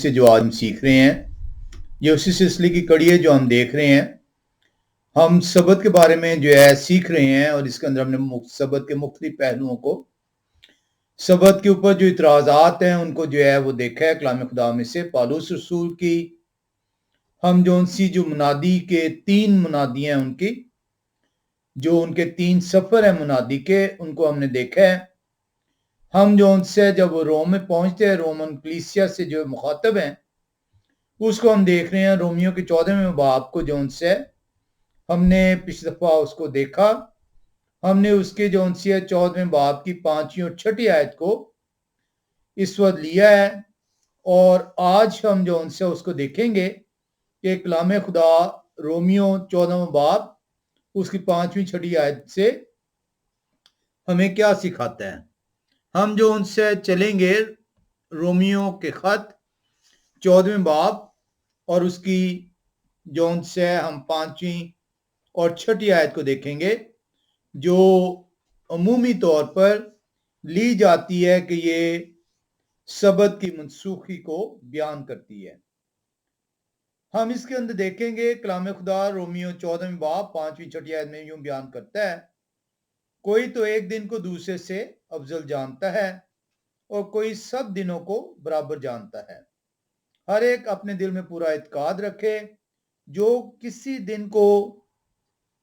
سے جو آج ہم سیکھ رہے ہیں یہ اسی سلسلے کی کڑی ہے جو ہم دیکھ رہے ہیں. ہم سبت کے بارے میں جو ہے سیکھ رہے ہیں اور اس کے اندر ہم نے سبت کے مختلف پہلوؤں کو سبت کے اوپر جو اعتراضات ہیں ان کو جو ہے وہ دیکھا ہے کلام خدا میں سے پالوس رسول کی. ہم جو منادی کے 3 منادی ہیں ان کی جو ان کے 3 سفر ہیں منادی کے ان کو ہم نے دیکھا ہے. ہم جو ان سے جب وہ روم میں پہنچتے ہیں رومن کلیسیا سے جو مخاطب ہیں اس کو ہم دیکھ رہے ہیں رومیو کے 14ویں باب کو جو ان سے ہم نے پچھلی دفعہ اس کو دیکھا. ہم نے اس کے جو ان سے 14ویں باب کی 5ویں اور 6ٹھی آیت کو اس وقت لیا ہے اور آج ہم جو ان سے اس کو دیکھیں گے کہ کلام خدا رومیو 14واں باب اس کی 5ویں 6ٹھی آیت سے ہمیں کیا سکھاتا ہے. ہم جو ان سے چلیں گے رومیو کے خط 14ویں باب اور اس کی جو ان سے ہم 5ویں اور 6ٹھی آیت کو دیکھیں گے جو عمومی طور پر لی جاتی ہے کہ یہ سبت کی منسوخی کو بیان کرتی ہے. ہم اس کے اندر دیکھیں گے کلام خدا رومیو 14ویں باب 5ویں 6ٹھی آیت میں یوں بیان کرتا ہے کوئی تو ایک دن کو دوسرے سے افضل جانتا ہے اور کوئی سب دنوں کو برابر جانتا ہے. ہر ایک اپنے دل میں پورا اعتقاد رکھے جو کسی دن کو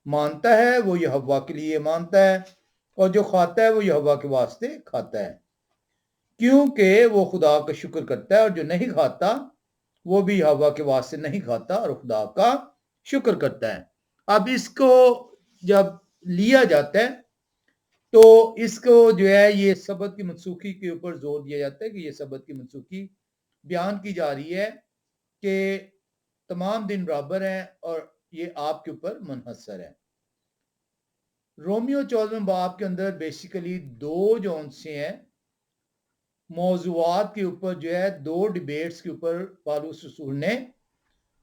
مانتا ہے وہ یہوہ کے لیے مانتا ہے اور جو کھاتا ہے وہ یہوہ کے واسطے کھاتا ہے کیونکہ وہ خدا کا شکر کرتا ہے اور جو نہیں کھاتا وہ بھی یہوہ کے واسطے نہیں کھاتا اور خدا کا شکر کرتا ہے. اب اس کو جب لیا جاتا ہے تو اس کو جو ہے یہ سبت کی منسوخی کے اوپر زور دیا جاتا ہے کہ یہ سبت کی منسوخی بیان کی جا رہی ہے کہ تمام دن برابر ہیں اور یہ آپ کے اوپر منحصر ہے. رومیو 14ویں باب کے اندر بیسیکلی 2 جو سے ہیں موضوعات کے اوپر جو ہے 2 ڈیبیٹس کے اوپر پالوس رسول نے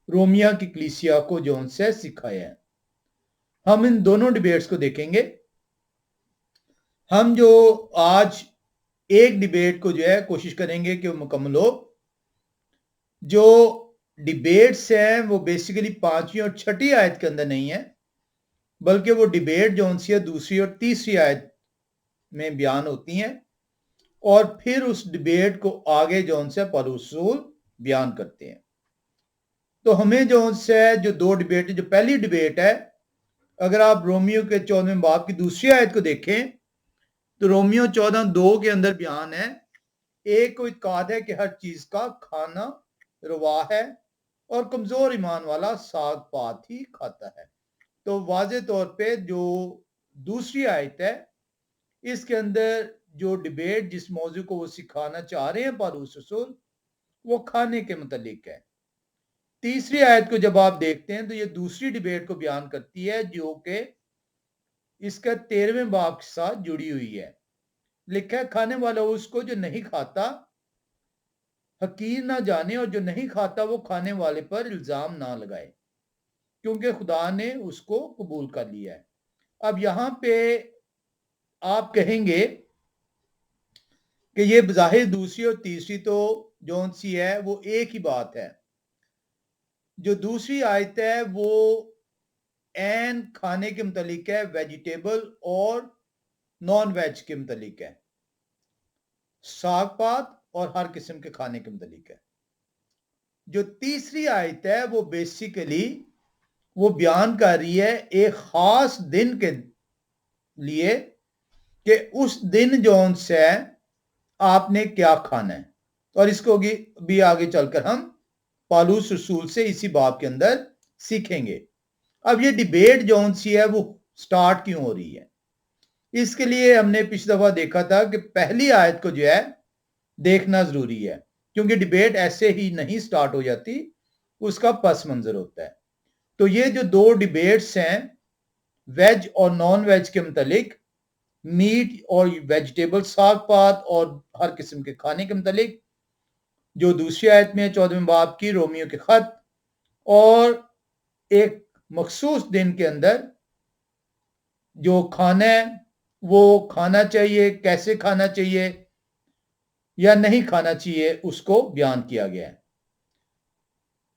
رومیا کی کلیسیا کو جو سے سکھایا ہے. ہم ان دونوں ڈیبیٹس کو دیکھیں گے. ہم جو آج ایک ڈیبیٹ کو جو ہے کوشش کریں گے کہ وہ مکمل ہو. جو ڈیبیٹس ہیں وہ بیسیکلی 5ویں اور 6ٹھی آیت کے اندر نہیں ہے بلکہ وہ ڈیبیٹ جو انسی دوسری اور تیسری آیت میں بیان ہوتی ہیں اور پھر اس ڈیبیٹ کو آگے جو ان سے پالوس رسول بیان کرتے ہیں. تو ہمیں جو ان سے جو 2 ڈیبیٹ جو پہلی ڈیبیٹ ہے اگر آپ رومیو کے 14ویں باب کی دوسری آیت کو دیکھیں تو رومیو 14:2 کے اندر بیان ہے ایک کو اعتقاد ہے کہ ہر چیز کا کھانا روا ہے اور کمزور ایمان والا ساگ پات ہی کھاتا ہے. تو واضح طور پہ جو دوسری آیت ہے اس کے اندر جو ڈیبیٹ جس موضوع کو وہ سکھانا چاہ رہے ہیں پالوس رسول وہ کھانے کے متعلق ہے. تیسری آیت کو جب آپ دیکھتے ہیں تو یہ دوسری ڈیبیٹ کو بیان کرتی ہے جو کہ اس کا 13ویں باب کے ساتھ جڑی ہوئی ہے. لکھا ہے کھانے والا اس کو جو نہیں کھاتا حقیر نہ جانے اور جو نہیں کھاتا وہ کھانے والے پر الزام نہ لگائے کیونکہ خدا نے اس کو قبول کر لیا ہے. اب یہاں پہ آپ کہیں گے کہ یہ بظاہر دوسری اور تیسری تو جون سی ہے وہ ایک ہی بات ہے. جو دوسری آیت ہے وہ این کھانے کے متعلق ہے ویجیٹیبل اور نان ویج کے متعلق ہے ساگ پات اور ہر قسم کے کھانے کے متعلق ہے. جو تیسری آیت ہے وہ بیسیکلی وہ بیان کر رہی ہے ایک خاص دن کے لیے کہ اس دن جو ان سے آپ نے کیا کھانا ہے اور اس کو بھی آگے چل کر ہم پالوس رسول سے اسی باب کے اندر سیکھیں گے. اب یہ ڈیبیٹ جو ان سی ہے وہ سٹارٹ کیوں ہو رہی ہے اس کے لیے ہم نے پچھلی دفعہ دیکھا تھا کہ پہلی آیت کو جو ہے دیکھنا ضروری ہے کیونکہ ڈیبیٹ ایسے ہی نہیں سٹارٹ ہو جاتی اس کا پس منظر ہوتا ہے. تو یہ جو 2 ڈیبیٹس ہیں ویج اور نان ویج کے متعلق میٹ اور ویجیٹیبل ساگ پات اور ہر قسم کے کھانے کے متعلق جو دوسری آیت میں 14ویں باب کی رومیو کے خط اور ایک مخصوص دن کے اندر جو کھانا ہے وہ کھانا چاہیے کیسے کھانا چاہیے یا نہیں کھانا چاہیے اس کو بیان کیا گیا ہے.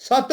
7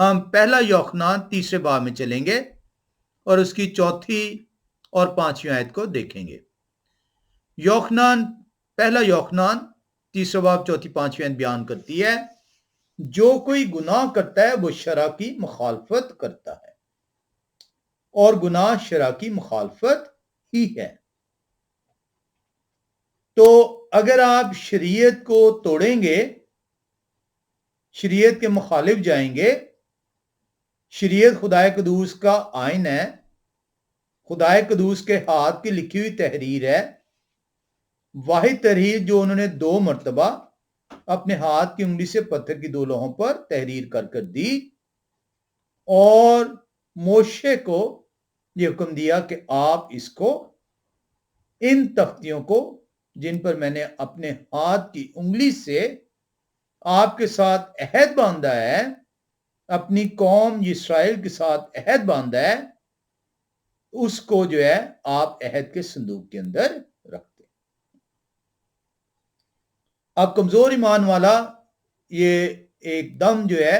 ہم پہلا یوحنا 3 باب میں چلیں گے اور اس کی 4 اور 5 آیت کو دیکھیں گے۔ پہلا یوحنا 3 باب 4 5 آیت بیان کرتی ہے، جو کوئی گناہ کرتا ہے وہ شرع کی مخالفت کرتا ہے، اور گناہ شرع کی مخالفت ہی ہے۔ تو اگر آپ شریعت کو توڑیں گے، شریعت کے مخالف جائیں گے، شریعت خدا قدوس کا آئین ہے، خدا قدوس کے ہاتھ کی لکھی ہوئی تحریر ہے، واحد تحریر جو انہوں نے 2 مرتبہ اپنے ہاتھ کی انگلی سے پتھر کی 2 لوحوں پر تحریر کر دی، اور موشے کو یہ حکم دیا کہ آپ اس کو، ان تختیوں کو جن پر میں نے اپنے ہاتھ کی انگلی سے آپ کے ساتھ عہد باندھا ہے، اپنی قوم اسرائیل کے ساتھ عہد باندھا ہے، اس کو جو ہے آپ عہد کے صندوق کے اندر رکھتے۔ اب کمزور ایمان والا یہ ایک دم جو ہے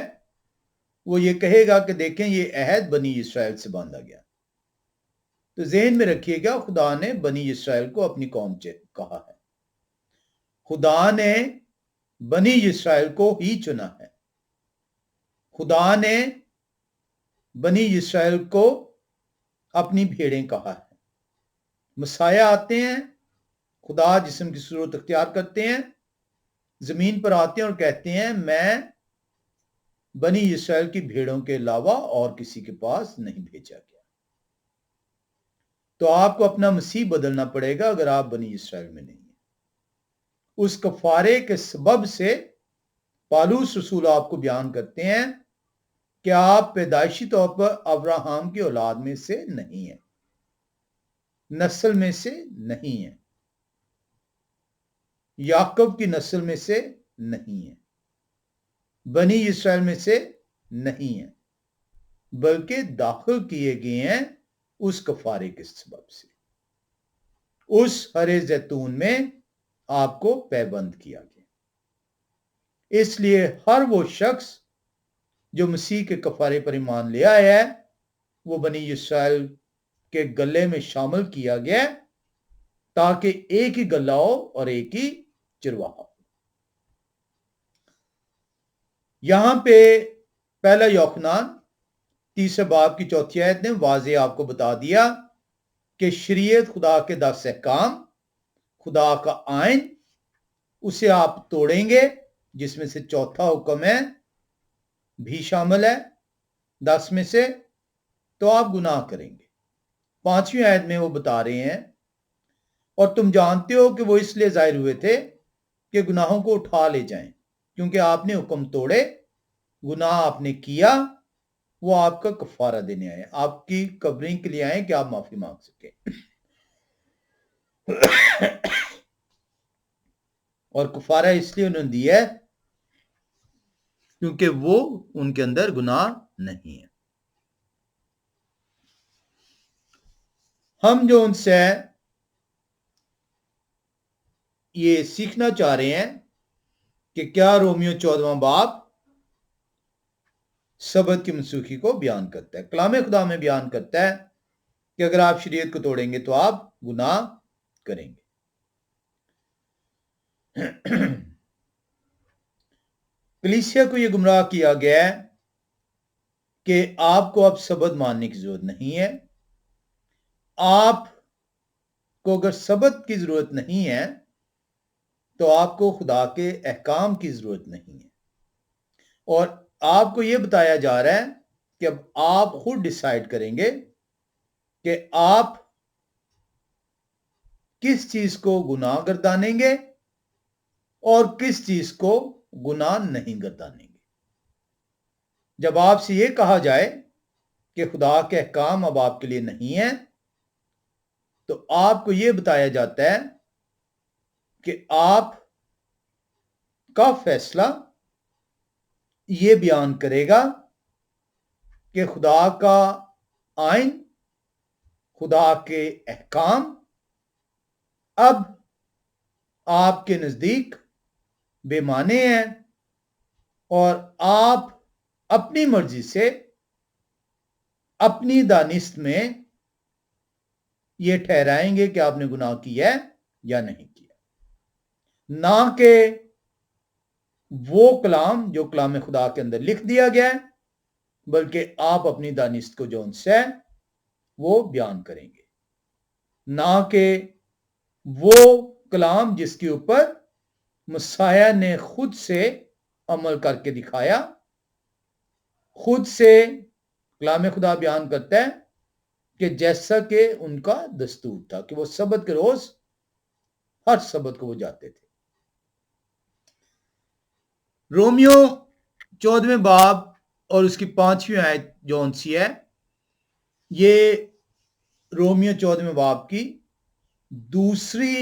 وہ یہ کہے گا کہ دیکھیں یہ عہد بنی اسرائیل سے باندھا گیا۔ تو ذہن میں رکھیے گا، خدا نے بنی اسرائیل کو اپنی قوم کہا ہے، خدا نے بنی اسرائیل کو ہی چنا ہے، خدا نے بنی اسرائیل کو اپنی بھیڑیں کہا ہے۔ مسیح آتے ہیں، خدا جسم کی صورت اختیار کرتے ہیں، زمین پر آتے ہیں اور کہتے ہیں میں بنی اسرائیل کی بھیڑوں کے علاوہ اور کسی کے پاس نہیں بھیجا گیا۔ تو آپ کو اپنا مسیح بدلنا پڑے گا اگر آپ بنی اسرائیل میں نہیں ہیں۔ اس کفارے کے سبب سے پالوس رسول آپ کو بیان کرتے ہیں کہ آپ پیدائشی طور پر ابراہم کی اولاد میں سے نہیں ہیں، نسل میں سے نہیں ہیں، یعقوب کی نسل میں سے نہیں ہیں، بنی اسرائیل میں سے نہیں ہیں، بلکہ داخل کیے گئے ہیں اس کفارے کے سبب سے، اس ہرے زیتون میں آپ کو پیبند کیا گیا۔ اس لیے ہر وہ شخص جو مسیح کے کفارے پر ایمان لے آیا ہے وہ بنی اسرائیل کے گلے میں شامل کیا گیا تاکہ ایک ہی گلہ ہو اور ایک ہی چرواہا ہو۔ یہاں پہ پہلا یوحنا 3 باب کی 4 آیت نے واضح آپ کو بتا دیا کہ شریعت خدا کے 10 احکام، خدا کا آئین، اسے آپ توڑیں گے، جس میں سے چوتھا حکم ہے بھی شامل ہے 10 میں سے، تو آپ گناہ کریں گے۔ 5ویں آیت میں وہ بتا رہے ہیں، اور تم جانتے ہو کہ وہ اس لیے ظاہر ہوئے تھے کہ گناہوں کو اٹھا لے جائیں، کیونکہ آپ نے حکم توڑے، گناہ آپ نے کیا، وہ آپ کا کفارہ دینے آئے، آپ کی کورنگ کے لیے آئے کہ آپ معافی مانگ سکیں۔ اور کفارہ اس لیے انہوں نے دیا ہے کیونکہ وہ ان کے اندر گناہ نہیں ہے۔ ہم جو ان سے یہ سیکھنا چاہ رہے ہیں کہ کیا رومیو 14 باب سبت کی منسوخی کو بیان کرتا ہے۔ کلام خدا میں بیان کرتا ہے کہ اگر آپ شریعت کو توڑیں گے تو آپ گناہ کریں گے۔ کلیسیا کو یہ گمراہ کیا گیا ہے کہ آپ کو اب سبت ماننے کی ضرورت نہیں ہے۔ آپ کو اگر سبت کی ضرورت نہیں ہے تو آپ کو خدا کے احکام کی ضرورت نہیں ہے، اور آپ کو یہ بتایا جا رہا ہے کہ اب آپ خود ڈیسائیڈ کریں گے کہ آپ کس چیز کو گناہ گردانیں گے اور کس چیز کو گناہ نہیں گردانیں گے۔ جب آپ سے یہ کہا جائے کہ خدا کے احکام اب آپ کے لیے نہیں ہیں، تو آپ کو یہ بتایا جاتا ہے کہ آپ کا فیصلہ یہ بیان کرے گا کہ خدا کا آئین، خدا کے احکام اب آپ کے نزدیک بے معنی ہیں، اور آپ اپنی مرضی سے اپنی دانست میں یہ ٹھہرائیں گے کہ آپ نے گناہ کیا ہے یا نہیں کیا، نہ کہ وہ کلام جو کلام خدا کے اندر لکھ دیا گیا ہے، بلکہ آپ اپنی دانست کو جو ان سے وہ بیان کریں گے، نہ کہ وہ کلام جس کے اوپر مسیح نے خود سے عمل کر کے دکھایا، خود سے کلام خدا بیان کرتا ہے کہ جیسا کہ ان کا دستور تھا کہ وہ سبت کے روز ہر سبت کو وہ جاتے تھے۔ رومیو 14 باب اور اس کی 5ویں آیت جو سی ہے، یہ رومیو 14 باب کی دوسری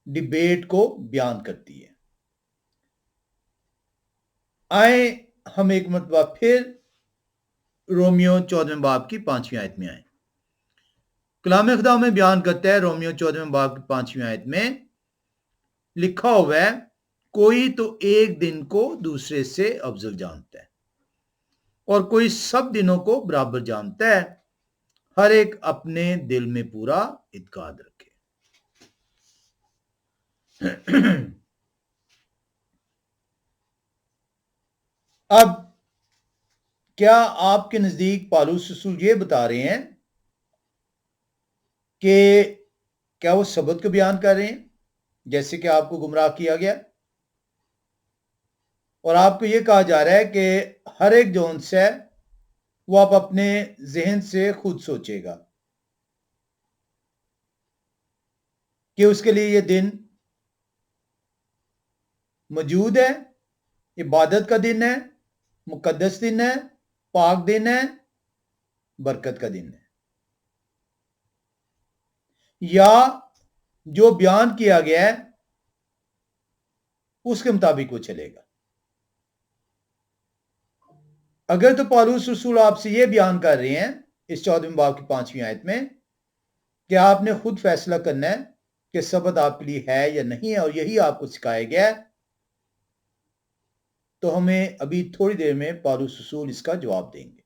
ڈیبیٹ کو بیان کرتی ہے۔ آئیں ہم ایک مرتبہ پھر رومیو 14 باب کی 5ویں آیت میں آئیں۔ کلام خدا میں بیان کرتا ہے رومیو 14 باب کی 5ویں آیت میں لکھا ہوا ہے، کوئی تو ایک دن کو دوسرے سے افضل جانتا ہے اور کوئی سب دنوں کو برابر جانتا ہے، ہر ایک اپنے دل میں پورا اعتقاد رکھے۔ اب کیا آپ کے نزدیک پالوس رسول یہ بتا رہے ہیں کہ کیا وہ سبت کو بیان کر رہے ہیں جیسے کہ آپ کو گمراہ کیا گیا، اور آپ کو یہ کہا جا رہا ہے کہ ہر ایک جو انس ہے وہ آپ اپنے ذہن سے خود سوچے گا کہ اس کے لیے یہ دن موجود ہے، عبادت کا دن ہے، مقدس دن ہے، پاک دن ہے، برکت کا دن ہے، یا جو بیان کیا گیا ہے اس کے مطابق وہ چلے گا۔ اگر تو پالوس رسول آپ سے یہ بیان کر رہے ہیں اس 14 باب کی 5ویں آیت میں کہ آپ نے خود فیصلہ کرنا ہے کہ سبت آپ کے لیے ہے یا نہیں ہے، اور یہی آپ کو سکھایا گیا ہے، تو ہمیں ابھی تھوڑی دیر میں پالوس رسول اس کا جواب دیں گے۔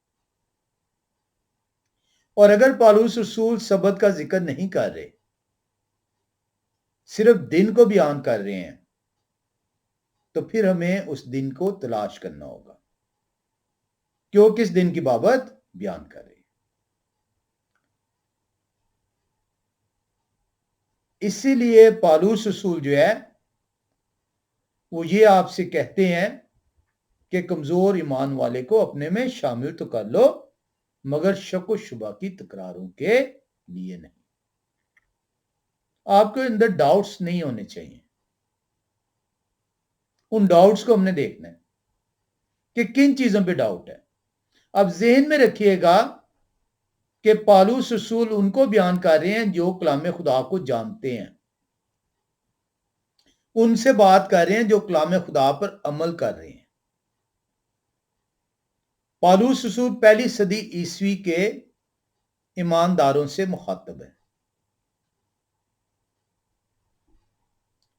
اور اگر پالوس رسول سبت کا ذکر نہیں کر رہے، صرف دن کو بیان کر رہے ہیں، تو پھر ہمیں اس دن کو تلاش کرنا ہوگا کہ وہ کس دن کی بابت بیان کر رہے۔ اسی لیے پالوس رسول جو ہے وہ یہ آپ سے کہتے ہیں کہ کمزور ایمان والے کو اپنے میں شامل تو کر لو، مگر شک و شبہ کی تکراروں کے لیے نہیں۔ آپ کے اندر ڈاؤٹس نہیں ہونے چاہیے، ان ڈاؤٹس کو ہم نے دیکھنا ہے کہ کن چیزوں پہ ڈاؤٹ ہے۔ اب ذہن میں رکھیے گا کہ پالوس رسول ان کو بیان کر رہے ہیں جو کلام خدا کو جانتے ہیں، ان سے بات کر رہے ہیں جو کلام خدا پر عمل کر رہے ہیں۔ پالوس رسول پہلی صدی عیسوی کے ایمانداروں سے مخاطب ہے،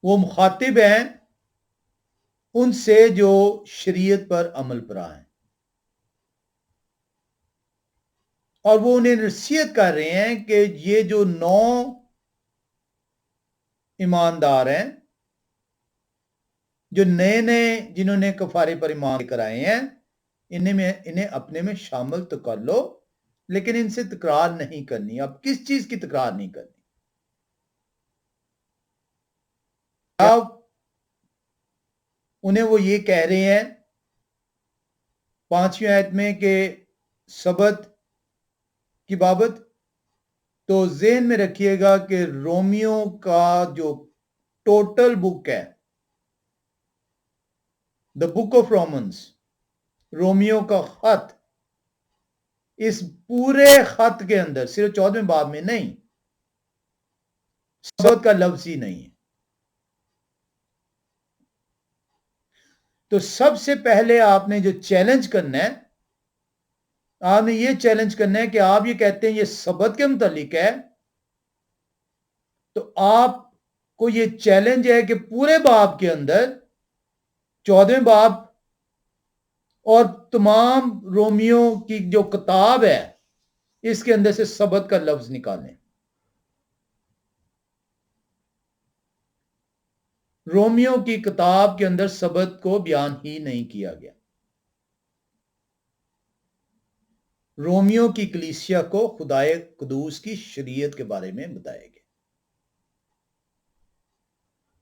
وہ مخاطب ہیں ان سے جو شریعت پر عمل پیرا ہیں، اور وہ انہیں نصیحت کر رہے ہیں کہ یہ جو 9 ایماندار ہیں جو نئے نئے جنہوں نے کفارے پر ایمان لے کر آئے ہیں، انہیں اپنے میں شامل تو کر لو، لیکن ان سے تکرار نہیں کرنی۔ اب کس چیز کی تکرار نہیں کرنی؟ اب انہیں وہ یہ کہہ رہے ہیں 5ویں آیت میں کہ سبت کی بابت، تو ذہن میں رکھیے گا کہ رومیو کا جو ٹوٹل بک ہے، دا بک آف رومنز، رومیو کا خط، اس پورے خط کے اندر صرف 14 باب میں نہیں، سبت کا لفظ ہی نہیں ہے۔ تو سب سے پہلے آپ نے جو چیلنج کرنا ہے، آپ نے یہ چیلنج کرنا ہے کہ آپ یہ کہتے ہیں یہ سبت کے متعلق ہے، تو آپ کو یہ چیلنج ہے کہ پورے باب کے اندر 14 باب اور تمام رومیو کی جو کتاب ہے اس کے اندر سے سبت کا لفظ نکالیں. رومیو کی کتاب کے اندر سبت کو بیان ہی نہیں کیا گیا. رومیو کی کلیسیا کو خدائے قدوس کی شریعت کے بارے میں بتایا گیا.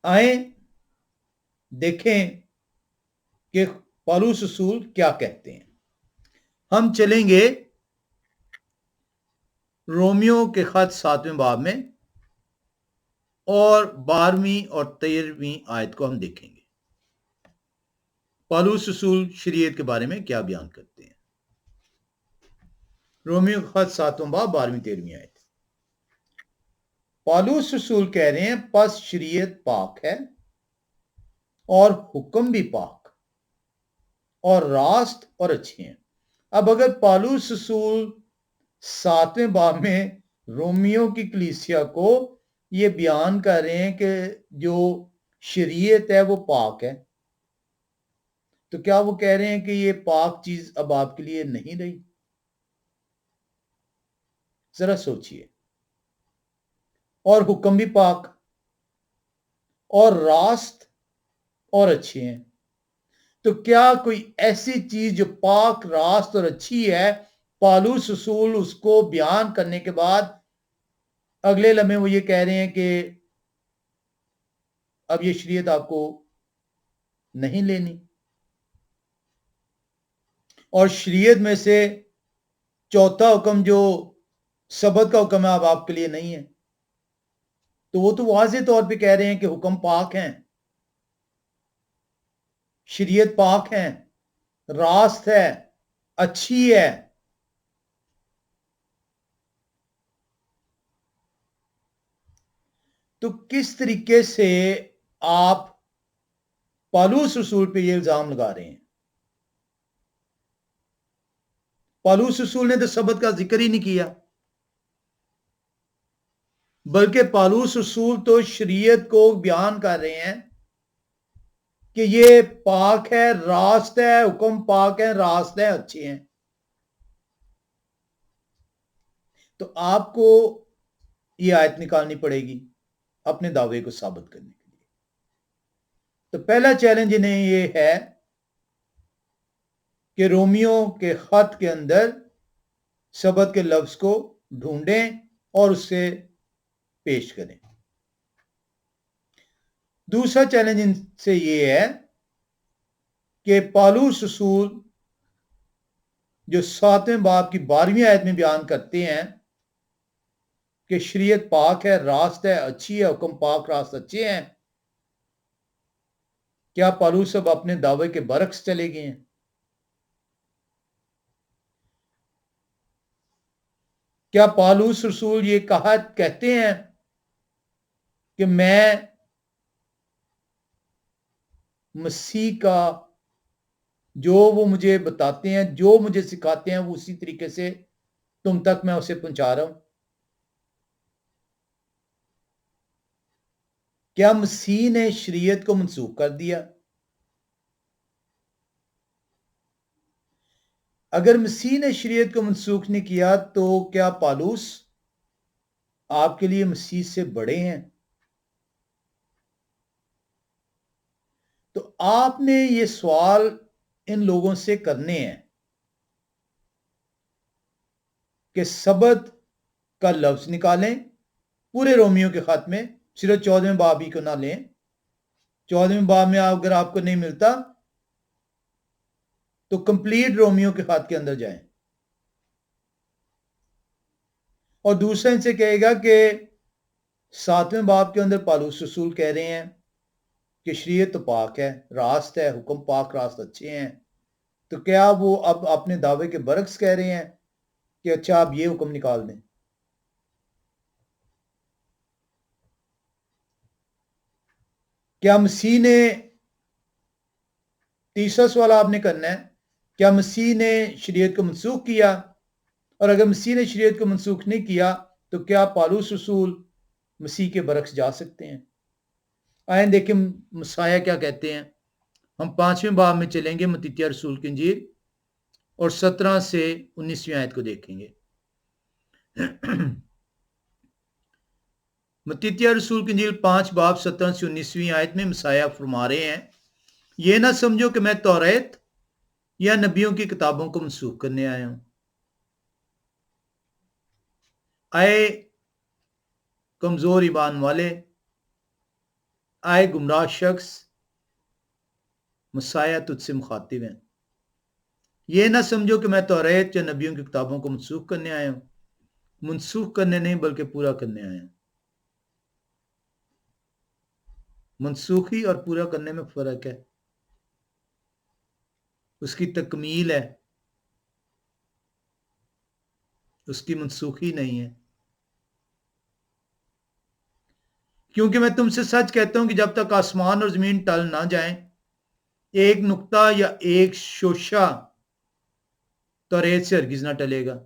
آئیں دیکھیں کہ پالوس رسول کیا کہتے ہیں. ہم چلیں گے رومیو کے خط 7ویں باب میں اور 12ویں اور 13ویں آیت کو ہم دیکھیں گے. پالوس رسول شریعت کے بارے میں کیا بیان کرتے ہیں. رومیو کے خط 7واں باب 12ویں 13ویں آیت. پالوس رسول کہہ رہے ہیں پس شریعت پاک ہے اور حکم بھی پاک اور راست اور اچھے ہیں. اب اگر پالوس رسول 7ویں باب میں رومیو کی کلیسیا کو یہ بیان کر رہے ہیں کہ جو شریعت ہے وہ پاک ہے، تو کیا وہ کہہ رہے ہیں کہ یہ پاک چیز اب آپ کے لیے نہیں رہی؟ ذرا سوچئے. اور حکم بھی پاک اور راست اور اچھے ہیں. تو کیا کوئی ایسی چیز جو پاک، راست اور اچھی ہے، پالوس رسول اس کو بیان کرنے کے بعد اگلے لمحے وہ یہ کہہ رہے ہیں کہ اب یہ شریعت آپ کو نہیں لینی؟ اور شریعت میں سے چوتھا حکم جو سبت کا حکم ہے اب آپ کے لیے نہیں ہے. تو وہ تو واضح طور پہ کہہ رہے ہیں کہ حکم پاک ہیں، شریعت پاک ہے، راست ہے، اچھی ہے. تو کس طریقے سے آپ پالوس رسول پہ یہ الزام لگا رہے ہیں؟ پالوس رسول نے تو سبت کا ذکر ہی نہیں کیا، بلکہ پالوس رسول تو شریعت کو بیان کر رہے ہیں کہ یہ پاک ہے، راست ہے، حکم پاک ہے، راست ہے، اچھے ہیں. تو آپ کو یہ آیت نکالنی پڑے گی اپنے دعوے کو ثابت کرنے کے لیے. تو پہلا چیلنج انہیں یہ ہے کہ رومیو کے خط کے اندر سبت کے لفظ کو ڈھونڈیں اور اس سے پیش کریں. دوسرا چیلنج ان سے یہ ہے کہ پالوس رسول جو 7ویں باب کی 12ویں آیت میں بیان کرتے ہیں کہ شریعت پاک ہے، راست ہے، اچھی ہے، حکم پاک، راست، اچھے ہیں، کیا پالوس اب اپنے دعوے کے برعکس چلے گئے ہیں؟ کیا پالوس رسول یہ کہتے ہیں کہ میں مسیح کا جو وہ مجھے بتاتے ہیں، جو مجھے سکھاتے ہیں، وہ اسی طریقے سے تم تک میں اسے پہنچا رہا ہوں؟ کیا مسیح نے شریعت کو منسوخ کر دیا؟ اگر مسیح نے شریعت کو منسوخ نہیں کیا تو کیا پالوس آپ کے لیے مسیح سے بڑے ہیں؟ تو آپ نے یہ سوال ان لوگوں سے کرنے ہیں کہ سبت کا لفظ نکالیں پورے رومیو کے خط میں، صرف 14ویں باب ہی کو نہ لیں. 14ویں باب میں اگر آپ کو نہیں ملتا تو کمپلیٹ رومیو کے خط کے اندر جائیں. اور دوسرا ان سے کہے گا کہ 7ویں باب کے اندر پالوس رسول کہہ رہے ہیں کہ شریعت تو پاک ہے، راست ہے، حکم پاک، راست، اچھے ہیں. تو کیا وہ اب اپنے دعوے کے برعکس کہہ رہے ہیں کہ اچھا آپ یہ حکم نکال دیں؟ کیا مسیح نے، تیسرا سوال آپ نے کرنا ہے، کیا مسیح نے شریعت کو منسوخ کیا؟ اور اگر مسیح نے شریعت کو منسوخ نہیں کیا تو کیا پالوس رسول مسیح کے برعکس جا سکتے ہیں؟ آئیں دیکھیں مسیح کیا کہتے ہیں. ہم 5ویں باب میں چلیں گے، متیتیہ رسول کی انجیل اور 17 سے 19ویں آیت کو دیکھیں گے۔ متیتیہ رسول کی انجیل 5 باب 17 سے 19ویں آیت میں مسیح فرما رہے ہیں، یہ نہ سمجھو کہ میں توریت یا نبیوں کی کتابوں کو منسوخ کرنے آیا ہوں۔ آئے کمزور ایمان والے، آئے گمراہ شخص، مسیح تجھ سے مخاطب ہیں۔ یہ نہ سمجھو کہ میں توریت یا نبیوں کی کتابوں کو منسوخ کرنے آیا ہوں۔ منسوخ کرنے نہیں بلکہ پورا کرنے آیا ہوں۔ منسوخی اور پورا کرنے میں فرق ہے، اس کی تکمیل ہے، اس کی منسوخی نہیں ہے۔ کیونکہ میں تم سے سچ کہتا ہوں کہ جب تک آسمان اور زمین ٹل نہ جائیں، ایک نقطہ یا ایک شوشہ توریت سے ہرگز نہ ٹلے گا۔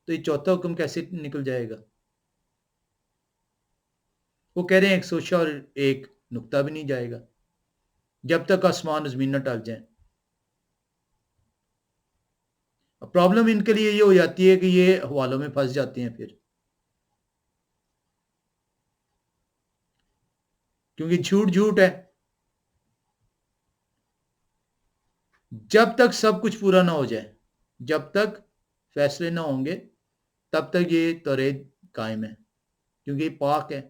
تو یہ چوتھا حکم کیسے نکل جائے گا؟ وہ کہہ رہے ہیں ایک شوشہ اور ایک نقطہ بھی نہیں جائے گا جب تک آسمان اور زمین نہ ٹل جائیں۔ پرابلم ان کے لیے یہ ہو جاتی ہے کہ یہ حوالوں میں پھنس جاتے ہیں پھر، کیونکہ جھوٹ ہے۔ جب تک سب کچھ پورا نہ ہو جائے، جب تک فیصلے نہ ہوں گے، تب تک یہ توریت قائم ہے، کیونکہ یہ پاک ہے،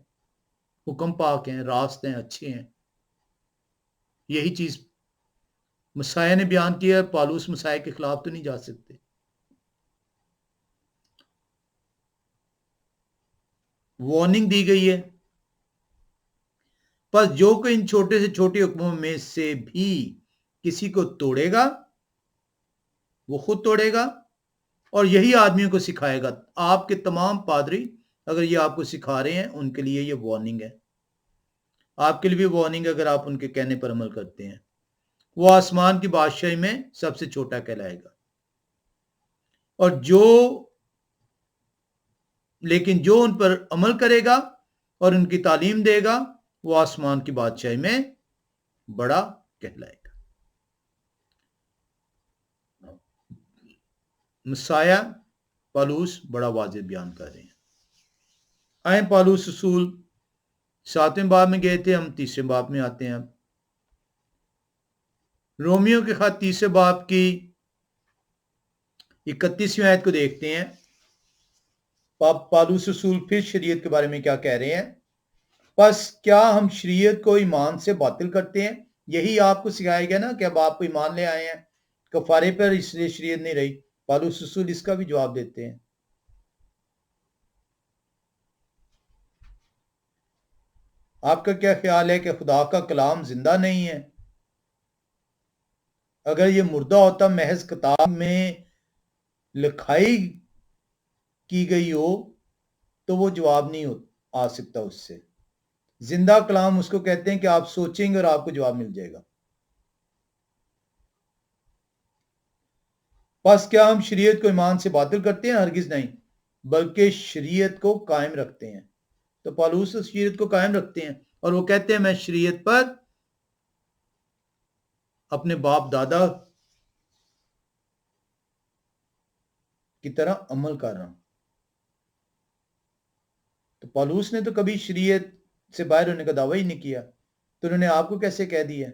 حکم پاک ہیں، راست ہیں، اچھے ہیں۔ یہی چیز مسیح نے بیان کیا ہے، پالوس مسیح کے خلاف تو نہیں جا سکتے۔ وارننگ دی گئی ہے، پس جو کہ ان چھوٹے سے چھوٹے حکموں میں سے بھی کسی کو توڑے گا وہ خود توڑے گا اور یہی آدمیوں کو سکھائے گا۔ آپ کے تمام پادری اگر یہ آپ کو سکھا رہے ہیں، ان کے لیے یہ وارننگ ہے، آپ کے لیے بھی وارننگ اگر آپ ان کے کہنے پر عمل کرتے ہیں۔ وہ آسمان کی بادشاہی میں سب سے چھوٹا کہلائے گا، اور لیکن جو ان پر عمل کرے گا اور ان کی تعلیم دے گا، وہ آسمان کی بادشاہی میں بڑا کہلائے گا۔ مسیح پالوس بڑا واضح بیان کر رہے ہیں۔ آئیں پالوس رسول 7ویں باب میں گئے تھے، ہم 3 باب میں آتے ہیں۔ اب رومیو کے خط 3 باب کی 31ویں آیت کو دیکھتے ہیں۔ پالوس رسول پھر شریعت کے بارے میں کیا کہہ رہے ہیں؟ پس کیا ہم شریعت کو ایمان سے باطل کرتے ہیں؟ یہی آپ کو سکھایا گیا نا کہ اب آپ کو ایمان لے آئے ہیں کفارے پر، اس لیے شریعت نہیں رہی۔ پالوس رسول اس کا بھی جواب دیتے ہیں۔ آپ کا کیا خیال ہے کہ خدا کا کلام زندہ نہیں ہے؟ اگر یہ مردہ ہوتا، محض کتاب میں لکھائی کی گئی ہو، تو وہ جواب نہیں آ سکتا اس سے۔ زندہ کلام اس کو کہتے ہیں کہ آپ سوچیں گے اور آپ کو جواب مل جائے گا۔ پس کیا ہم شریعت کو ایمان سے باطل کرتے ہیں؟ ہرگز نہیں، بلکہ شریعت کو قائم رکھتے ہیں۔ تو پالوس شریعت کو قائم رکھتے ہیں اور وہ کہتے ہیں میں شریعت پر اپنے باپ دادا کی طرح عمل کر رہا ہوں۔ تو پالوس نے تو کبھی شریعت سے باہر ہونے کا دعویٰ ہی نہیں کیا، تو انہوں نے آپ کو کیسے کہہ دیا؟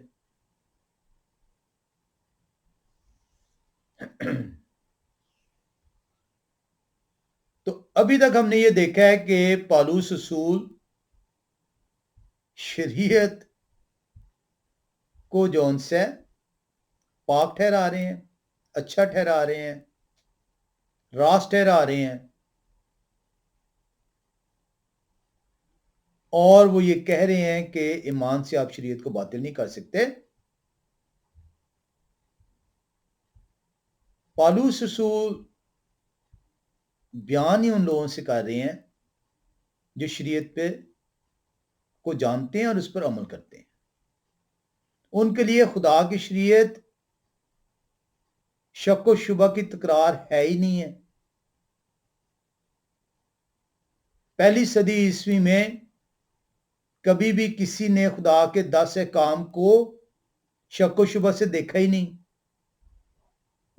تو ابھی تک ہم نے یہ دیکھا ہے کہ پالوس رسول شریعت کو جون سے پاک ٹھہرا رہے ہیں، اچھا ٹھہرا رہے ہیں، راست ٹھہرا رہے ہیں، اور وہ یہ کہہ رہے ہیں کہ ایمان سے آپ شریعت کو باطل نہیں کر سکتے۔ پالوس رسول بیان ہی ان لوگوں سے کر رہے ہیں جو شریعت پہ کو جانتے ہیں اور اس پر عمل کرتے ہیں۔ ان کے لیے خدا کی شریعت شک و شبہ کی تکرار ہے ہی نہیں ہے۔ پہلی صدی عیسوی میں کبھی بھی کسی نے خدا کے 10 احکام کو شک و شبہ سے دیکھا ہی نہیں۔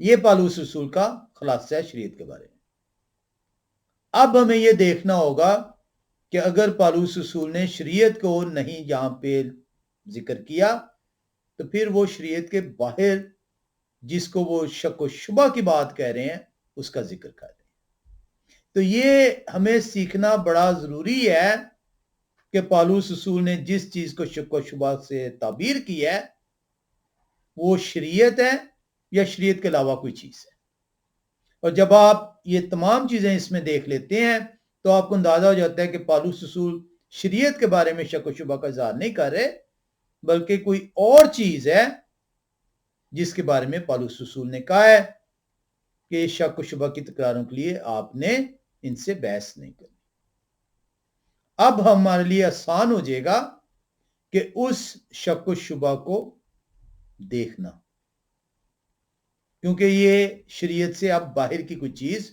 یہ پالوس رسول کا خلاصہ ہے شریعت کے بارے میں۔ اب ہمیں یہ دیکھنا ہوگا کہ اگر پالوس رسول نے شریعت کو نہیں یہاں پہ ذکر کیا تو پھر وہ شریعت کے باہر جس کو وہ شک و شبہ کی بات کہہ رہے ہیں اس کا ذکر کر رہے ہیں۔ تو یہ ہمیں سیکھنا بڑا ضروری ہے کہ پالوس رسول نے جس چیز کو شک و شبہ سے تعبیر کی ہے وہ شریعت ہے یا شریعت کے علاوہ کوئی چیز ہے۔ اور جب آپ یہ تمام چیزیں اس میں دیکھ لیتے ہیں تو آپ کو اندازہ ہو جاتا ہے کہ پالوس رسول شریعت کے بارے میں شک و شبہ کا اظہار نہیں کر رہے بلکہ کوئی اور چیز ہے جس کے بارے میں پالوس رسول نے کہا ہے کہ شک و شبہ کی تکراروں کے لیے آپ نے ان سے بحث نہیں کرنی۔ اب ہمارے لیے آسان ہو جائے گا کہ اس شک و شبہ کو دیکھنا، کیونکہ یہ شریعت سے اب باہر کی کوئی چیز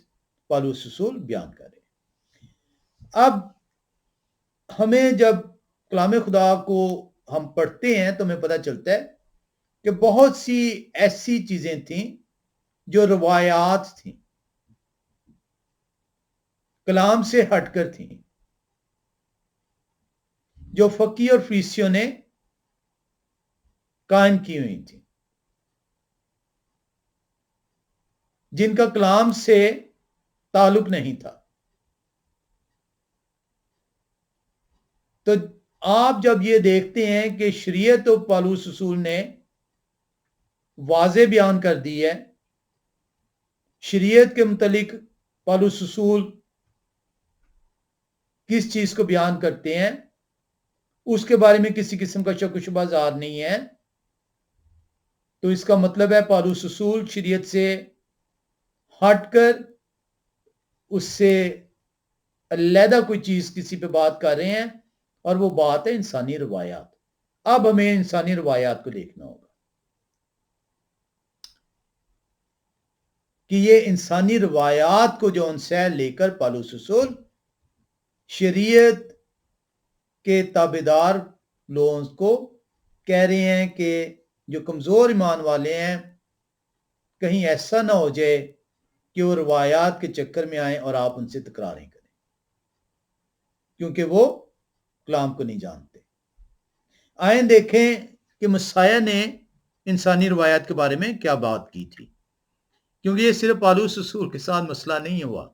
پالوس رسول بیان کر رہے ہیں۔ اب ہمیں جب کلام خدا کو ہم پڑھتے ہیں تو ہمیں پتہ چلتا ہے کہ بہت سی ایسی چیزیں تھیں جو روایات تھیں، کلام سے ہٹ کر تھیں، جو فقی اور فریسیوں نے قائم کی ہوئی تھیں، جن کا کلام سے تعلق نہیں تھا۔ تو آپ جب یہ دیکھتے ہیں کہ شریعت و پالوس رسول نے واضح بیان کر دی ہے، شریعت کے متعلق پالوس رسول کس چیز کو بیان کرتے ہیں اس کے بارے میں کسی قسم کا شک و شبہ ظاہر نہیں ہے، تو اس کا مطلب ہے پالوس رسول شریعت سے ہٹ کر اس سے علیحدہ کوئی چیز کسی پہ بات کر رہے ہیں، اور وہ بات ہے انسانی روایات۔ اب ہمیں انسانی روایات کو دیکھنا ہوگا کہ یہ انسانی روایات کو جو ان سے لے کر پالوس رسول شریعت کے تابعدار لوگوں کو کہہ رہے ہیں کہ جو کمزور ایمان والے ہیں کہیں ایسا نہ ہو جائے کہ وہ روایات کے چکر میں آئیں اور آپ ان سے تکراریں کریں، کیونکہ وہ کلام کو نہیں جانتے۔ آئیں دیکھیں کہ مسیح نے انسانی روایات کے بارے میں کیا بات کی تھی، کیونکہ یہ صرف پالوس رسول کے ساتھ مسئلہ نہیں ہوا،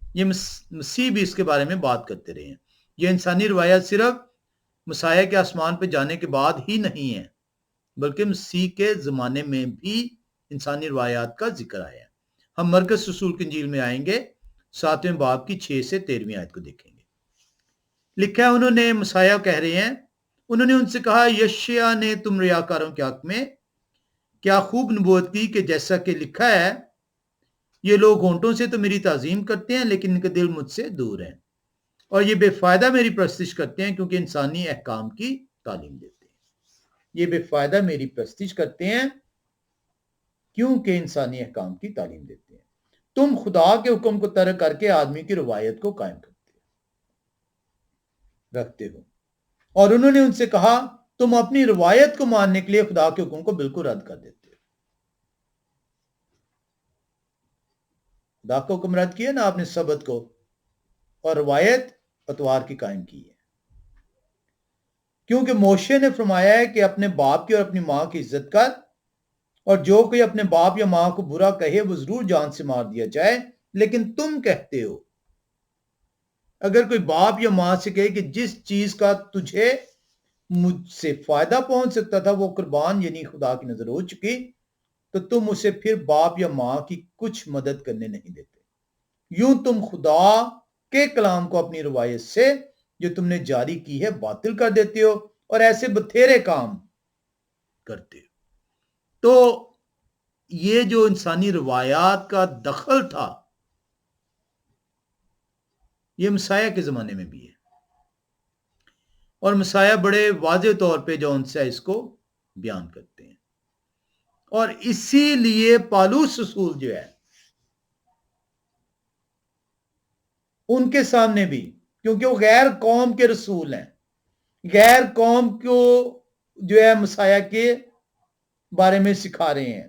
یہ مسیح بھی اس کے بارے میں بات کرتے رہے ہیں۔ یہ انسانی روایات صرف مسیح کے آسمان پہ جانے کے بعد ہی نہیں ہے بلکہ مسیح کے زمانے میں بھی انسانی روایات کا ذکر آیا ہے۔ ہم مرکز رسول کی انجیل میں آئیں گے، 7ویں باب کی 6 سے 13ویں آیت کو دیکھیں گے۔ لکھا ہے انہوں نے مسیح کہہ رہے ہیں، انہوں نے ان سے کہا یشیاہ نے تم ریاکاروں کے حق میں کیا خوب نبوت کی کہ جیسا کہ لکھا ہے یہ لوگ ہونٹوں سے تو میری تعظیم کرتے ہیں لیکن ان کے دل مجھ سے دور ہیں، اور یہ بے فائدہ میری پرستش کرتے ہیں کیونکہ انسانی احکام کی تعلیم دیتے ہیں۔ یہ بے فائدہ میری پرستش کرتے ہیں کیونکہ انسانی احکام کی تعلیم دیتے ہیں۔ تم خدا کے حکم کو ترک کر کے آدمی کی روایت کو قائم رکھتے ہو، اور انہوں نے ان سے کہا تم اپنی روایت کو ماننے کے لیے خدا کے حکم کو بالکل رد کر دیتے ہو۔ خدا کا حکم رد کیا نا آپ نے سبت کو، اور روایت اتوار کی قائم کی ہے، کیونکہ موشے نے فرمایا ہے کہ اپنے باپ کی اور اپنی ماں کی عزت کر، اور جو کوئی اپنے باپ یا ماں کو برا کہے وہ ضرور جان سے مار دیا جائے، لیکن تم کہتے ہو اگر کوئی باپ یا ماں سے کہے کہ جس چیز کا تجھے مجھ سے فائدہ پہنچ سکتا تھا وہ قربان یعنی خدا کی نظر ہو چکی، تو تم اسے پھر باپ یا ماں کی کچھ مدد کرنے نہیں دیتے۔ یوں تم خدا کے کلام کو اپنی روایت سے جو تم نے جاری کی ہے باطل کر دیتے ہو اور ایسے بتھیرے کام کرتے ہو۔ تو یہ جو انسانی روایات کا دخل تھا یہ مسیح کے زمانے میں بھی ہے، اور مسیح بڑے واضح طور پہ جو ان سے اس کو بیان کرتے ہیں، اور اسی لیے پالوس رسول جو ہے ان کے سامنے بھی، کیونکہ وہ غیر قوم کے رسول ہیں، غیر قوم کو جو ہے مسیح کے بارے میں سکھا رہے ہیں،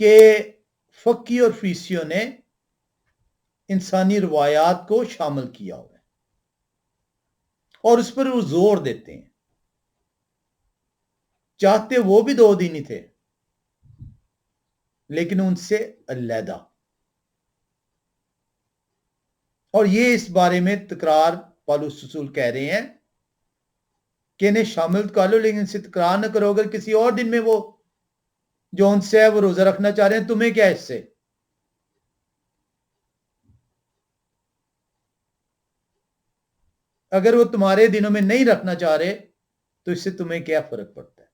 کہ فقی اور فریسیوں نے انسانی روایات کو شامل کیا ہوا ہے اور اس پر وہ زور دیتے ہیں. چاہتے وہ بھی 2 دن ہی تھے لیکن ان سے علیحدہ. اور یہ اس بارے میں تکرار پالوس رسول کہہ رہے ہیں کہ انہیں شامل کر لو لیکن ان سے تکرار نہ کرو. اگر کسی اور دن میں وہ جو ان سے ہے وہ روزہ رکھنا چاہ رہے ہیں تمہیں کیا اس سے. اگر وہ تمہارے دنوں میں نہیں رکھنا چاہ رہے تو اس سے تمہیں کیا فرق پڑتا ہے.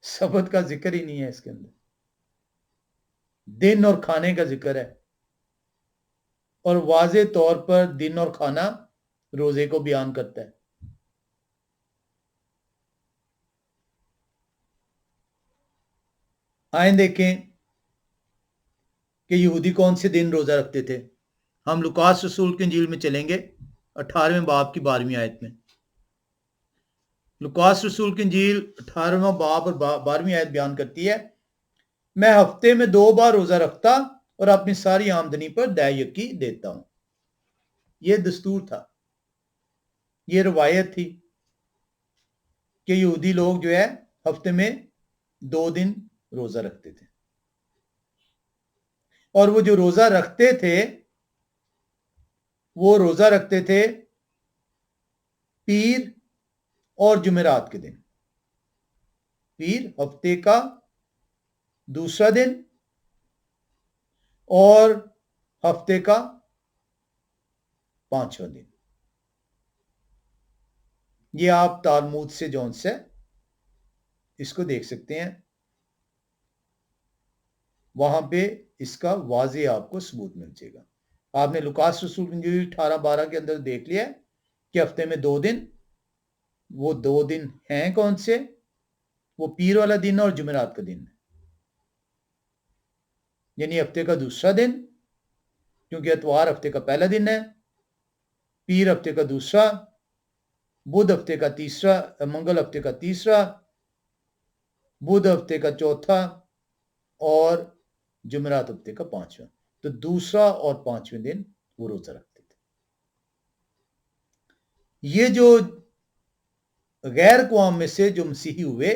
سبت کا ذکر ہی نہیں ہے اس کے اندر. دن اور کھانے کا ذکر ہے اور واضح طور پر دن اور کھانا روزے کو بیان کرتا ہے. آئیں دیکھیں کہ یہودی کون سے دن روزہ رکھتے تھے. ہم لوکاس رسول کی انجیل میں چلیں گے 18ویں باب کی 12ویں آیت میں. لوکاس رسول کی انجیل 18واں باب اور 12ویں آیت بیان کرتی ہے میں ہفتے میں 2 بار روزہ رکھتا اور اپنی ساری آمدنی پر دہ یکی دیتا ہوں. یہ دستور تھا, یہ روایت تھی کہ یہودی لوگ جو ہے ہفتے میں 2 دن روزہ رکھتے تھے اور وہ جو روزہ رکھتے تھے وہ روزہ رکھتے تھے پیر اور جمعرات کے دن. پیر ہفتے کا دوسرا دن اور ہفتے کا 5واں دن. یہ آپ تالمود سے جون سے اس کو دیکھ سکتے ہیں, وہاں پہ اس کا واضح آپ کو ثبوت مل جائے گا. آپ نے لوکاس رسول کی انجیل 18-12 کے اندر دیکھ لیا کہ ہفتے میں 2 دن, وہ 2 دن ہیں کون سے, وہ پیر والا دن اور جمعرات کا دن, یعنی ہفتے کا دوسرا دن, کیونکہ اتوار ہفتے کا پہلا دن ہے, پیر ہفتے کا دوسرا, بدھ ہفتے کا تیسرا, منگل ہفتے کا تیسرا, بدھ ہفتے کا چوتھا اور جمعرات ہفتے کا 5واں. تو دوسرا اور 5ویں دن وہ روزہ رکھتے تھے. یہ جو غیر اقوام میں سے جو مسیحی ہوئے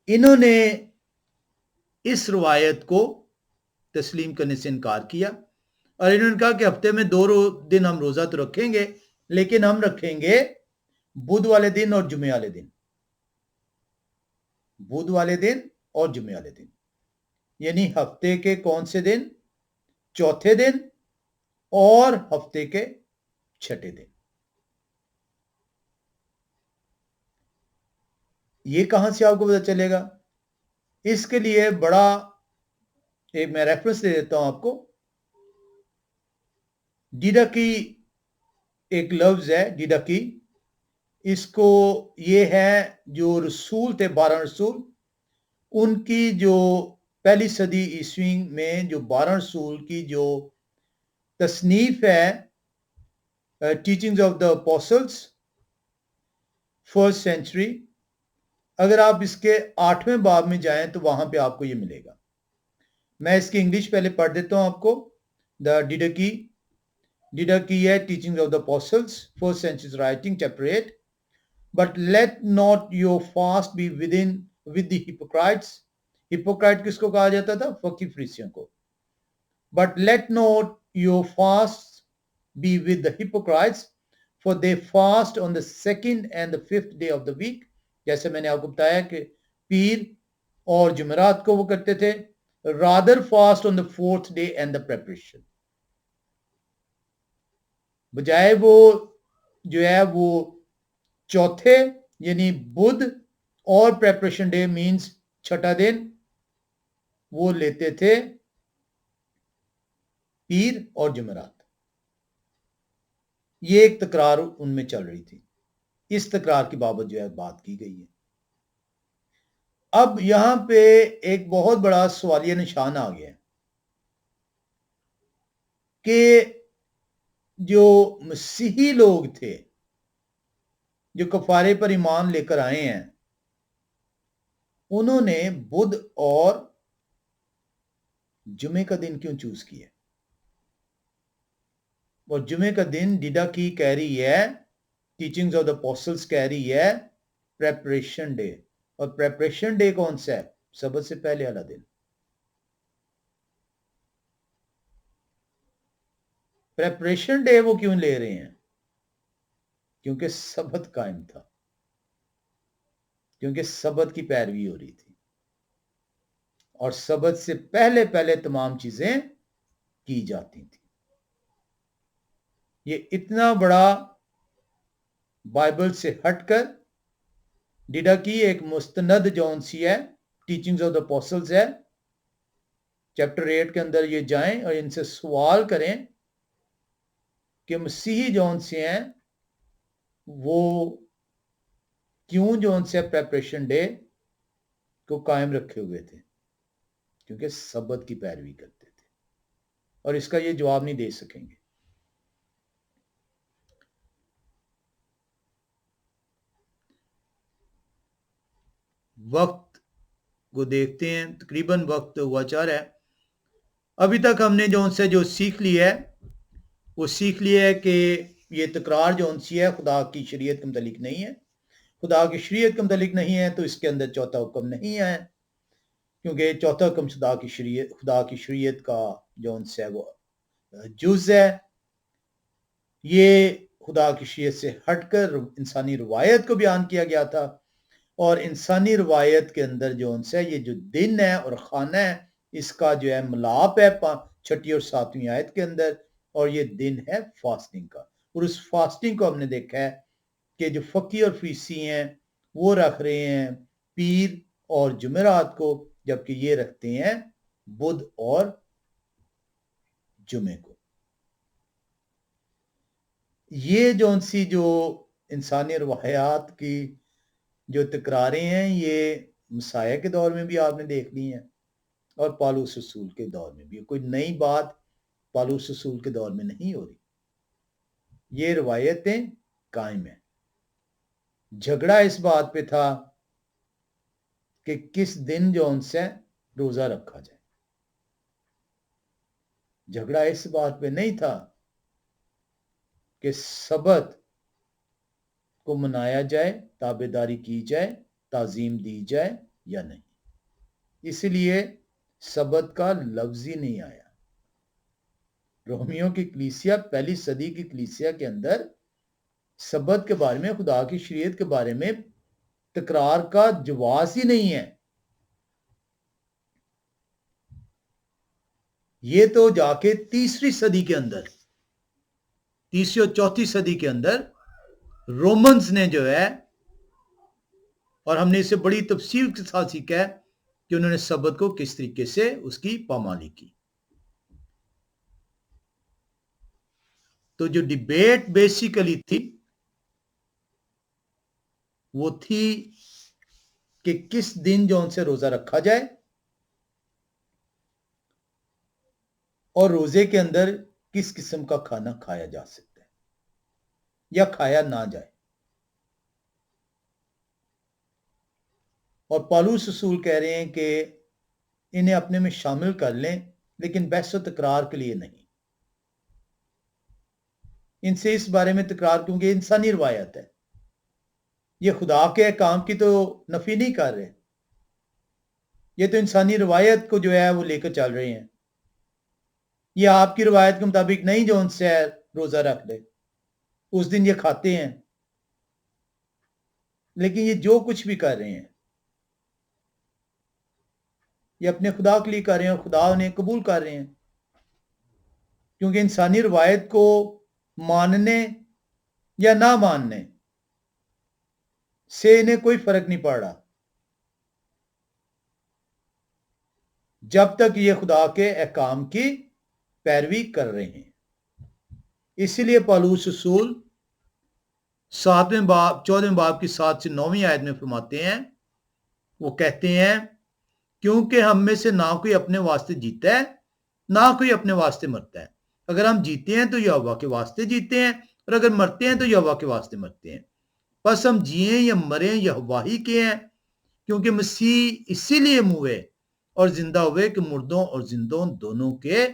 انہوں نے اس روایت کو تسلیم کرنے سے انکار کیا اور انہوں نے کہا کہ ہفتے میں 2 دن ہم روزہ تو رکھیں گے لیکن ہم رکھیں گے بدھ والے دن اور جمعے والے دن. بدھ والے دن اور جمعے والے دن یعنی ہفتے کے کون سے دن, چوتھے دن اور ہفتے کے چھٹے دن. یہ کہاں سے آپ کو پتا چلے گا؟ اس کے لیے بڑا ایک میں ریفرنس دے دیتا ہوں آپ کو. ڈیڈا کی ایک لفظ ہے, ڈیڈا کی, اس کو یہ ہے جو رسول تھے 12 رسول, ان کی جو پہلی صدی عیسوی میں جو 12 رسول کی جو تصنیف ہے teachings of the apostles first century, اگر آپ اس کے 8ویں باب میں جائیں تو وہاں پہ آپ کو یہ ملے گا. میں اس کی انگلش پہلے پڑھ دیتا ہوں آپ کو. دا ڈیڈا کی ہے teachings of the apostles first century writing chapter 8. But let not your fast be with the hypocrites. Hypocrite کس کو کہا جاتا تھا؟ فقی فریسیوں کو. But let not your fast be with the hypocrites, for they fast on the 2nd and the 5th day of the week. جیسے میں نے آپ کو بتایا کہ پیر اور جمعرات کو وہ کرتے تھے. Rather fast on the 4th day and the preparation. بجائے وہ جو ہے وہ چوتھے یعنی بدھ اور پریپریشن ڈے مینز چھٹا دن وہ لیتے تھے پیر اور جمعرات. یہ ایک تکرار ان میں چل رہی تھی. اس تکرار کی بابت جو ہے بات کی گئی ہے. اب یہاں پہ ایک بہت بڑا سوالیہ نشان آ گیا کہ جو مسیحی لوگ تھے جو کفارے پر ایمان لے کر آئے ہیں انہوں نے بدھ اور جمعے کا دن کیوں چوز کیا؟ اور جمعے کا دن ڈیڈا کی کہہ رہی ہے، ٹیچنگز آف دا اپوسٹلز کہہ رہی ہے پریپریشن ڈے، اور پریپریشن ڈے کون سا ہے؟ سبت سے پہلے والا دن۔ پریپریشن ڈے وہ کیوں لے رہے ہیں؟ کیونکہ سبت قائم تھا، کیونکہ سبت کی پیروی ہو رہی تھی، اور سبت سے پہلے پہلے تمام چیزیں کی جاتی تھیں۔ یہ اتنا بڑا بائبل سے ہٹ کر ڈیڈا کی ایک مستند جون سی ہے، ٹیچنگز آف دا اپوسٹلز ہے، چیپٹر 8 کے اندر یہ جائیں اور ان سے سوال کریں کہ مسیحی جون سے ہیں وہ کیوں جون سے پریپریشن ڈے کو قائم رکھے ہوئے تھے؟ کیونکہ سبت کی پیروی کرتے تھے، اور اس کا یہ جواب نہیں دے سکیں گے۔ وقت کو دیکھتے ہیں، تقریباً وقت ہوا چاہ رہا ہے۔ ابھی تک ہم نے جو سیکھ لی ہے وہ سیکھ لیا ہے کہ یہ تکرار سی ہے خدا کی شریعت کے متعلق نہیں ہے۔ خدا کی شریعت کے متعلق نہیں ہے تو اس کے اندر چوتھا حکم نہیں ہے، کیونکہ چوتھا حکم خدا کی شریعت کا ہے وہ جز ہے۔ یہ خدا کی شریعت سے ہٹ کر انسانی روایت کو بیان کیا گیا تھا، اور انسانی روایت کے اندر یہ جو دن ہے اور خانہ ہے، اس کا ہے ملاپ ہے 6 اور 7 آیت کے اندر، اور یہ دن ہے فاسٹنگ کا۔ اور اس فاسٹنگ کو ہم نے دیکھا ہے کہ جو فقی اور فریسی ہیں وہ رکھ رہے ہیں پیر اور جمعرات کو، جبکہ یہ رکھتے ہیں بدھ اور جمعے کو۔ یہ جو انسانی روایات کی جو تکراریں ہیں یہ مسیح کے دور میں بھی آپ نے دیکھ لی ہیں، اور پالوس رسول کے دور میں بھی۔ کوئی نئی بات پالوس رسول کے دور میں نہیں ہو رہی، یہ روایتیں قائم ہیں۔ جھگڑا اس بات پہ تھا کہ کس دن سے روزہ رکھا جائے، جھگڑا اس بات پہ نہیں تھا کہ سبت کو منایا جائے، تابعداری کی جائے، تعظیم دی جائے یا نہیں۔ اس لیے سبت کا لفظ ہی نہیں آیا۔ رومیوں کی کلیسیا، پہلی صدی کی کلیسیا کے اندر سبت کے بارے میں، خدا کی شریعت کے بارے میں تکرار کا جواز ہی نہیں ہے۔ یہ تو جا کے تیسری صدی کے اندر، تیسری اور چوتھی صدی کے اندر رومنز نے اور ہم نے اسے بڑی تفصیل کے ساتھ سیکھا ہے کہ انہوں نے سبت کو کس طریقے سے اس کی پامالی کی۔ تو جو ڈیبیٹ بیسیکلی تھی وہ تھی کہ کس دن سے روزہ رکھا جائے، اور روزے کے اندر کس قسم کا کھانا کھایا جا سکتا ہے یا کھایا نہ جائے۔ اور پالوس رسول کہہ رہے ہیں کہ انہیں اپنے میں شامل کر لیں، لیکن بحث و تکرار کے لیے نہیں۔ ان سے اس بارے میں تکرار، کیونکہ انسانی روایت ہے، یہ خدا کے احکام کی تو نفی نہیں کر رہے، یہ تو انسانی روایت کو وہ لے کر چل رہے ہیں۔ یہ آپ کی روایت کے مطابق نہیں جو ان سے روزہ رکھ لے، اس دن یہ کھاتے ہیں، لیکن یہ جو کچھ بھی کر رہے ہیں یہ اپنے خدا کے لیے کر رہے ہیں، اور خدا انہیں قبول کر رہے ہیں، کیونکہ انسانی روایت کو ماننے یا نہ ماننے سے انہیں کوئی فرق نہیں پڑ رہا، جب تک یہ خدا کے احکام کی پیروی کر رہے ہیں۔ اسی لیے پالوس رسول 14 باب کی 7 سے 9 آیت میں فرماتے ہیں، وہ کہتے ہیں کیونکہ ہم میں سے نہ کوئی اپنے واسطے جیتا ہے نہ کوئی اپنے واسطے مرتا ہے۔ اگر ہم جیتے ہیں تو یہوہ کے واسطے جیتے ہیں، اور اگر مرتے ہیں تو یہوہ کے واسطے مرتے ہیں۔ بس ہم جیئیں یا مریں یہوہ ہی کے ہیں، کیونکہ مسیح اسی لیے ہوئے اور زندہ ہوئے کہ مردوں اور زندوں دونوں کے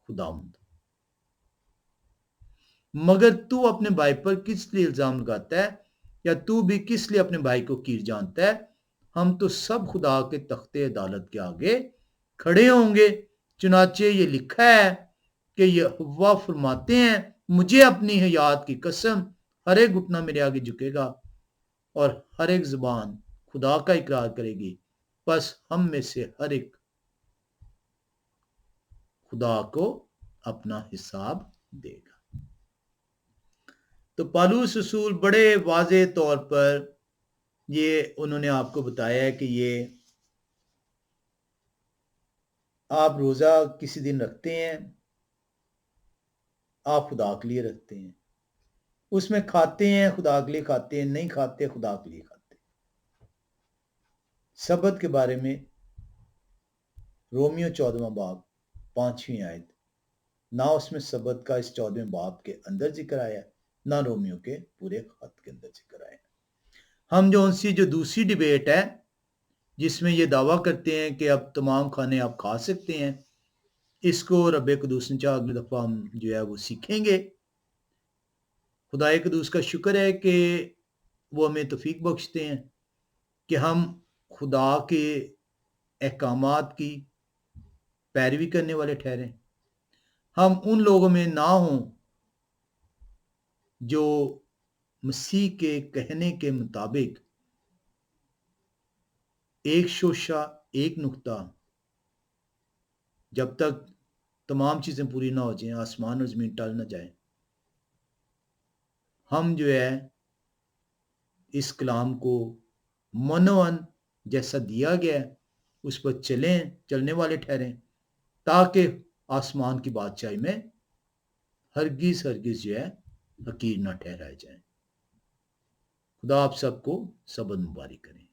خداوند۔ مگر تو اپنے بھائی پر کس لیے الزام لگاتا ہے، یا تو بھی کس لیے اپنے بھائی کو کیر جانتا ہے؟ ہم تو سب خدا کے تختے عدالت کے آگے کھڑے ہوں گے۔ چنانچہ یہ لکھا ہے کہ یہوہ فرماتے ہیں، مجھے اپنی حیات کی قسم، ہر ایک گھٹنا میرے آگے جھکے گا اور ہر ایک زبان خدا کا اقرار کرے گی، پس ہم میں سے ہر ایک خدا کو اپنا حساب دے گا۔ تو پالوس رسول بڑے واضح طور پر یہ انہوں نے آپ کو بتایا ہے کہ یہ آپ روزہ کسی دن رکھتے ہیں، آپ خدا کے لیے رکھتے ہیں، اس میں کھاتے ہیں خدا کے لیے کھاتے ہیں، نہیں کھاتے خدا کے لیے کھاتے ہیں۔ سبت کے بارے میں رومیو 14واں باب 5ویں آیت، نہ اس میں سبت کا اس 14ویں باب کے اندر ذکر آیا، نہ رومیو کے پورے خط کے اندر ذکر آیا۔ ہم جو دوسری ڈیبیٹ ہے جس میں یہ دعویٰ کرتے ہیں کہ اب تمام کھانے آپ کھا سکتے ہیں، اس کو رب قدوس نے چاہا اگلی دفعہ ہم جو ہے وہ سیکھیں گے۔ خدا قدوس کا شکر ہے کہ وہ ہمیں توفیق بخشتے ہیں کہ ہم خدا کے احکامات کی پیروی کرنے والے ٹھہریں، ہم ان لوگوں میں نہ ہوں جو مسیح کے کہنے کے مطابق ایک شوشہ، ایک نقطہ، جب تک تمام چیزیں پوری نہ ہو جائیں، آسمان اور زمین ٹل نہ جائیں، ہم جو ہے اس کلام کو منون جیسا دیا گیا ہے اس پر چلنے والے ٹھہریں، تاکہ آسمان کی بادشاہی میں ہرگز جو ہے حقیر نہ ٹھہرائے جائیں۔ خدا آپ سب کو سبت مبارک کریں۔